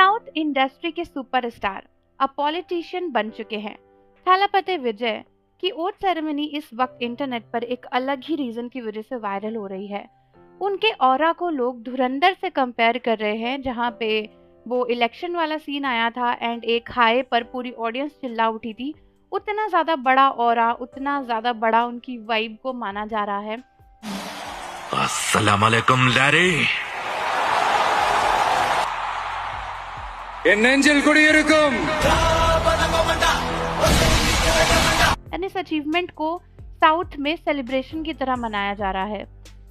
South industry के superstar अब politician बन चुके हैं। थलापति विजय की ओथ सेरेमनी इस वक्त इंटरनेट पर एक अलग ही रीजन की वजह से वायरल हो रही है। उनके ऑरा को लोग धुरंधर से कंपेयर कर रहे हैं, जहां पे वो इलेक्शन वाला सीन आया था एंड एक हाई पर पूरी ऑडियंस चिल्ला उठी थी। उतना ज्यादा बड़ा ऑरा, उतना ज्यादा बड़ा उनकी वाइब को माना जा रहा है। अस्सलाम वालेकुम लैरी। इस अचीवमेंट को साउथ में सेलिब्रेशन की तरह मनाया जा रहा है,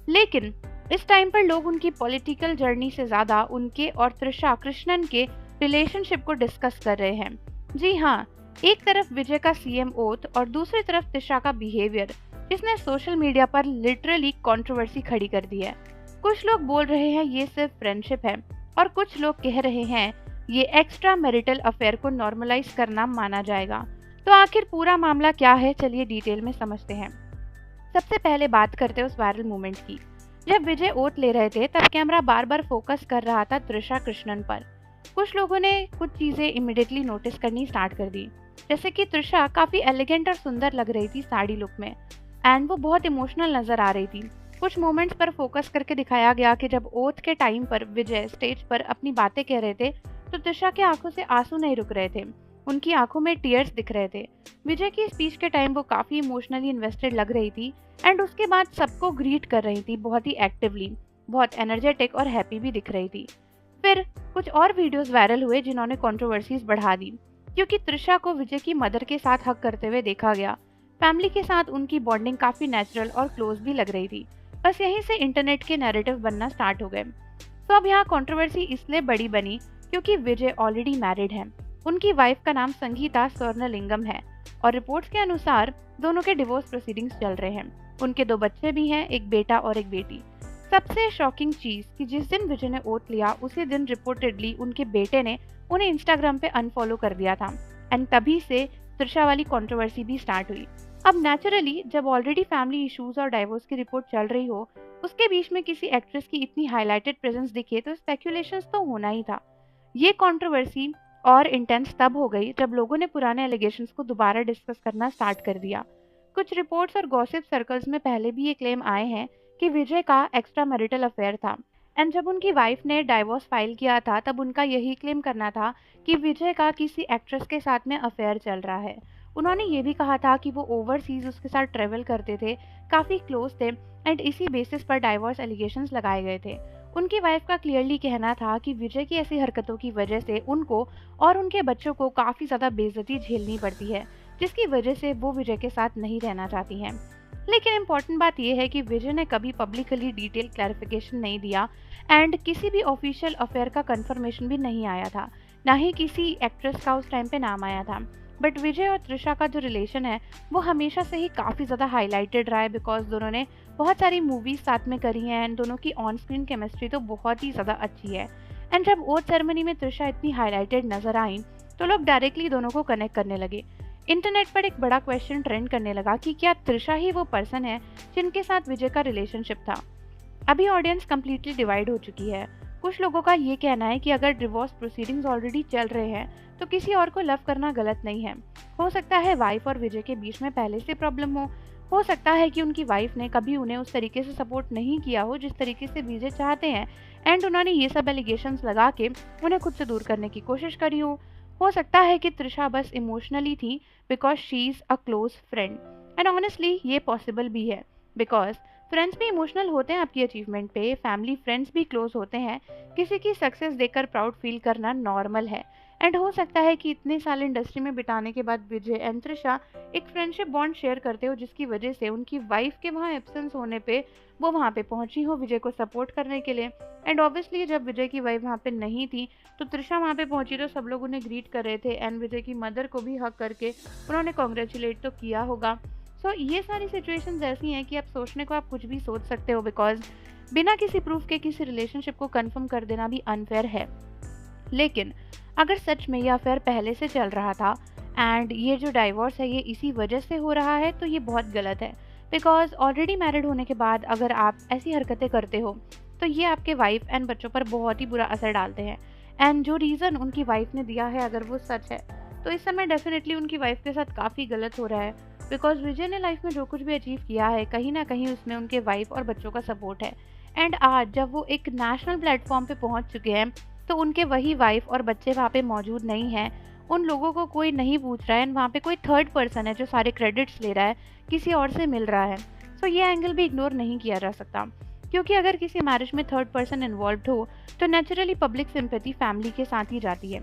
लेकिन इस टाइम पर लोग उनकी पॉलिटिकल जर्नी से ज्यादा उनके और त्रिशा कृष्णन के रिलेशनशिप को डिस्कस कर रहे हैं। जी हाँ, एक तरफ विजय का सीएम ओथ और दूसरी तरफ त्रिशा का बिहेवियर, जिसने सोशल मीडिया पर लिटरली कंट्रोवर्सी खड़ी कर दी है। कुछ लोग बोल रहे हैं ये सिर्फ फ्रेंडशिप है और कुछ लोग कह रहे हैं ये एक्स्ट्रा मैरिटल अफेयर को नॉर्मलाइज करना माना जाएगा। तो आखिर पूरा मामला क्या है, चलिए डिटेल में समझते हैं। सबसे पहले बात करते हैं उस वायरल मोमेंट की। जब विजय ओथ ले रहे थे तब कैमरा बार बार फोकस कर रहा था त्रिशा कृष्णन पर। कुछ लोगों ने कुछ चीजें इमिडिएटली नोटिस करनी स्टार्ट कर दी, जैसे कि त्रिशा काफी एलिगेंट और सुंदर लग रही थी साड़ी लुक में एंड वो बहुत इमोशनल नजर आ रही थी। कुछ मोमेंट्स पर फोकस करके दिखाया गया कि जब ओथ के टाइम पर विजय स्टेज पर अपनी बातें कह रहे थे तो त्रिशा के आंखों से आंसू नहीं रुक रहे थे, उनकी आंखों में टीयर्स दिख रहे थे। विजय की स्पीच के टाइम वो काफी इमोशनली इन्वेस्टेड लग रही थी एंड उसके बाद सबको ग्रीट कर रही थी बहुत ही एक्टिवली, बहुत एनर्जेटिक और हैप्पी भी दिख रही थी। फिर कुछ और वीडियोस वायरल हुए जिन्होंने कंट्रोवर्सीज बढ़ा दी, क्योंकि त्रिशा को विजय की मदर के साथ हग करते हुए देखा गया। फैमिली के साथ उनकी बॉन्डिंग काफी नेचुरल और क्लोज भी लग रही थी। बस यहीं से इंटरनेट के नैरेटिव बनना स्टार्ट हो गए। तो अब यहाँ कंट्रोवर्सी इसलिए बड़ी बनी क्योंकि विजय ऑलरेडी मैरिड है। उनकी वाइफ का नाम संगीता स्वर्णलिंगम है और रिपोर्ट्स के अनुसार दोनों के डिवोर्स प्रोसीडिंग्स चल रहे हैं। उनके 2 बच्चे भी हैं, एक बेटा और एक बेटी। सबसे शॉकिंग चीज कि जिस दिन विजय ने ओथ लिया उसी दिन रिपोर्टेडली उनके बेटे ने उन्हें इंस्टाग्राम पे अनफॉलो कर दिया था एंड तभी से त्रिशा वाली कंट्रोवर्सी भी स्टार्ट हुई। अब नेचुरली जब ऑलरेडी फैमिली इश्यूज और डाइवोर्स की रिपोर्ट चल रही हो, उसके बीच में किसी एक्ट्रेस की इतनी हाईलाइटेड प्रेजेंस दिखे तो स्पेक्यूलेशंस तो होना ही था। ये कंट्रोवर्सी और इंटेंस तब हो गई जब लोगों ने पुराने एलिगेशंस को दोबारा डिस्कस करना स्टार्ट कर दिया। कुछ रिपोर्ट्स और गॉसिप सर्कल्स में पहले भी ये क्लेम आए हैं कि विजय का एक्स्ट्रा मैरिटल अफेयर था एंड जब उनकी वाइफ ने डाइवोर्स फाइल किया था तब उनका यही क्लेम करना था कि विजय का किसी एक्ट्रेस के साथ में अफेयर चल रहा है। उन्होंने ये भी कहा था कि वो ओवरसीज उसके साथ ट्रेवल करते थे, काफी क्लोज थे एंड इसी बेसिस पर डाइवोर्स एलिगेशंस लगाए गए थे। उनकी वाइफ का क्लियरली कहना था कि विजय की ऐसी हरकतों की वजह से उनको और उनके बच्चों को काफी ज्यादा बेइज्जती झेलनी पड़ती है, जिसकी वजह से वो विजय के साथ नहीं रहना चाहती हैं। लेकिन इम्पोर्टेंट बात यह है कि विजय ने कभी पब्लिकली डिटेल क्लैरिफिकेशन नहीं दिया एंड किसी भी ऑफिशियल अफेयर का कंफर्मेशन भी नहीं आया था, ना ही किसी एक्ट्रेस का उस टाइम पे नाम आया था। बट विजय और त्रिशा का जो रिलेशन है वो हमेशा से ही काफ़ी ज़्यादा हाईलाइटेड रहा है, बिकॉज दोनों ने बहुत सारी मूवीज साथ में करी हैं एंड दोनों की ऑन स्क्रीन केमिस्ट्री तो बहुत ही ज़्यादा अच्छी है। एंड जब ओथ सेरेमनी में त्रिशा इतनी हाईलाइटेड नजर आई तो लोग डायरेक्टली दोनों को कनेक्ट करने लगे। इंटरनेट पर एक बड़ा क्वेश्चन ट्रेंड करने लगा कि क्या त्रिशा ही वो पर्सन है जिनके साथ विजय का रिलेशनशिप था। अभी ऑडियंस कम्प्लीटली डिवाइड हो चुकी है। कुछ लोगों का ये कहना है कि अगर डिवोर्स प्रोसीडिंग्स ऑलरेडी चल रहे हैं तो किसी और को लव करना गलत नहीं है। हो सकता है वाइफ और विजय के बीच में पहले से प्रॉब्लम हो सकता है कि उनकी वाइफ ने कभी उन्हें उस तरीके से सपोर्ट नहीं किया हो जिस तरीके से विजय चाहते हैं एंड उन्होंने ये सब एलिगेशंस लगा के उन्हें खुद से दूर करने की कोशिश करी हो सकता है कि त्रिशा बस इमोशनली थी because she is a close friend and honestly ये पॉसिबल भी है, बिकॉज फ्रेंड्स भी इमोशनल होते हैं आपकी अचीवमेंट पे, फैमिली फ्रेंड्स भी क्लोज होते हैं। किसी की सक्सेस देखकर प्राउड फील करना नॉर्मल है एंड हो सकता है कि इतने साल इंडस्ट्री में बिताने के बाद विजय एंड त्रिशा एक फ्रेंडशिप बॉन्ड शेयर करते हो, जिसकी वजह से उनकी वाइफ के वहाँ एब्सेंस होने पे वो वहाँ पे पहुंची हो विजय को सपोर्ट करने के लिए। एंड ऑब्वियसली जब विजय की वाइफ वहाँ पे नहीं थी तो त्रिशा वहाँ पे पहुंची तो सब लोग उन्हें ग्रीट कर रहे थे एंड विजय की मदर को भी हक करके उन्होंने कॉन्ग्रेचुलेट तो किया होगा। सो ये सारी सिचुएशंस ऐसी हैं कि आप सोचने को आप कुछ भी सोच सकते हो, बिकॉज बिना किसी प्रूफ के किसी रिलेशनशिप को कंफर्म कर देना भी अनफेयर है। लेकिन अगर सच में यह अफेयर पहले से चल रहा था एंड ये जो डाइवोर्स है ये इसी वजह से हो रहा है तो ये बहुत गलत है, बिकॉज ऑलरेडी मैरिड होने के बाद अगर आप ऐसी हरकतें करते हो तो ये आपके वाइफ एंड बच्चों पर बहुत ही बुरा असर डालते हैं एंड जो रीज़न उनकी वाइफ ने दिया है अगर वो सच है तो इस समय डेफिनेटली उनकी वाइफ के साथ काफ़ी गलत हो रहा है, बिकॉज विजय ने लाइफ में जो कुछ भी अचीव किया है कहीं ना कहीं उसमें उनके वाइफ और बच्चों का सपोर्ट है। एंड आज जब वो एक नेशनल प्लेटफॉर्म पे पहुंच चुके हैं तो उनके वही वाइफ और बच्चे वहाँ पे मौजूद नहीं हैं, उन लोगों को कोई नहीं पूछ रहा है एंड वहाँ पे कोई थर्ड पर्सन है जो सारे क्रेडिट्स ले रहा है, किसी और से मिल रहा है। सो ये एंगल भी इग्नोर नहीं किया जा सकता, क्योंकि अगर किसी मैरिज में थर्ड पर्सन इन्वॉल्व हो तो नेचुरली पब्लिक सिंपैथी फैमिली के साथ ही जाती है।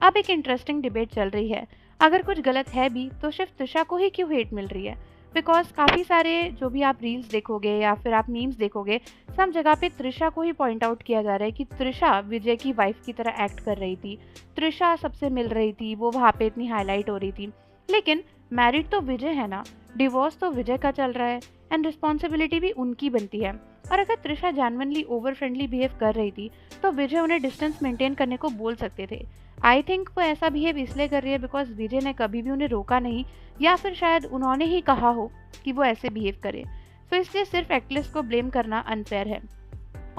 अब एक इंटरेस्टिंग डिबेट चल रही है, अगर कुछ गलत है भी तो सिर्फ त्रिशा को ही क्यों हेट मिल रही है, बिकॉज काफ़ी सारे जो भी आप रील्स देखोगे या फिर आप मीम्स देखोगे सब जगह पे त्रिशा को ही पॉइंट आउट किया जा रहा है कि त्रिशा विजय की वाइफ की तरह एक्ट कर रही थी, त्रिशा सबसे मिल रही थी, वो वहाँ पे इतनी हाईलाइट हो रही थी। लेकिन मैरिड तो विजय है ना, डिवोर्स तो विजय का चल रहा है एंड रिस्पॉन्सिबिलिटी भी उनकी बनती है। और अगर Trisha genuinely over friendly behave कर रही थी तो विजय उन्हें डिस्टेंस मेंटेन करने को बोल सकते थे। आई थिंक वो ऐसा बिहेव इसलिए कर रही है बिकॉज विजय ने कभी भी उन्हें रोका नहीं, या फिर शायद उन्होंने ही कहा हो कि वो ऐसे बिहेव करे। तो इसलिए सिर्फ एक्ट्रेस को ब्लेम करना अनफेयर है।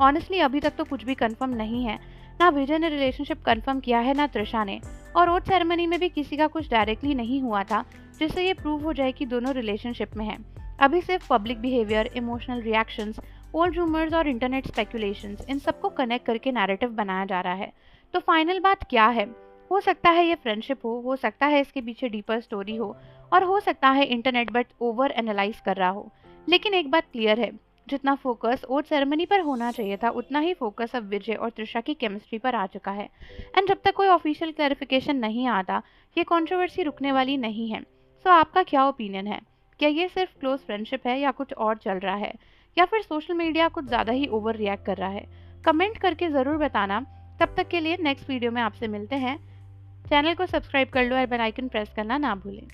ऑनेस्टली अभी तक तो कुछ भी कंफर्म नहीं है, ना विजय ने रिलेशनशिप कंफर्म किया है ना त्रिशा ने, और ओथ सेरेमनी में भी किसी का कुछ डायरेक्टली नहीं हुआ था जिससे ये प्रूव हो जाए कि दोनों रिलेशनशिप में हैं। अभी सिर्फ public behaviour, emotional reactions, old rumours और इंटरनेट स्पेकुलेशंस, इन सबको कनेक्ट करके नैरेटिव बनाया जा रहा है। तो फाइनल बात क्या है? हो सकता है ये फ्रेंडशिप हो सकता है इसके पीछे डीपर स्टोरी हो, और हो सकता है इंटरनेट बट ओवर एनालाइज कर रहा हो। लेकिन एक बात क्लियर है, जितना फोकस ओथ सेरेमनी पर होना चाहिए था उतना ही फोकस अब विजय और त्रिशा की केमिस्ट्री पर आ चुका है। एंड जब तक कोई ऑफिशियल क्लैरिफिकेशन नहीं आता ये कंट्रोवर्सी रुकने वाली नहीं है। सो आपका क्या ओपिनियन है? क्या ये सिर्फ क्लोज फ्रेंडशिप है या कुछ और चल रहा है, या फिर सोशल मीडिया कुछ ज़्यादा ही ओवर रिएक्ट कर रहा है? कमेंट करके ज़रूर बताना। तब तक के लिए नेक्स्ट वीडियो में आपसे मिलते हैं। चैनल को सब्सक्राइब कर लो और बेल आइकन प्रेस करना ना भूलें।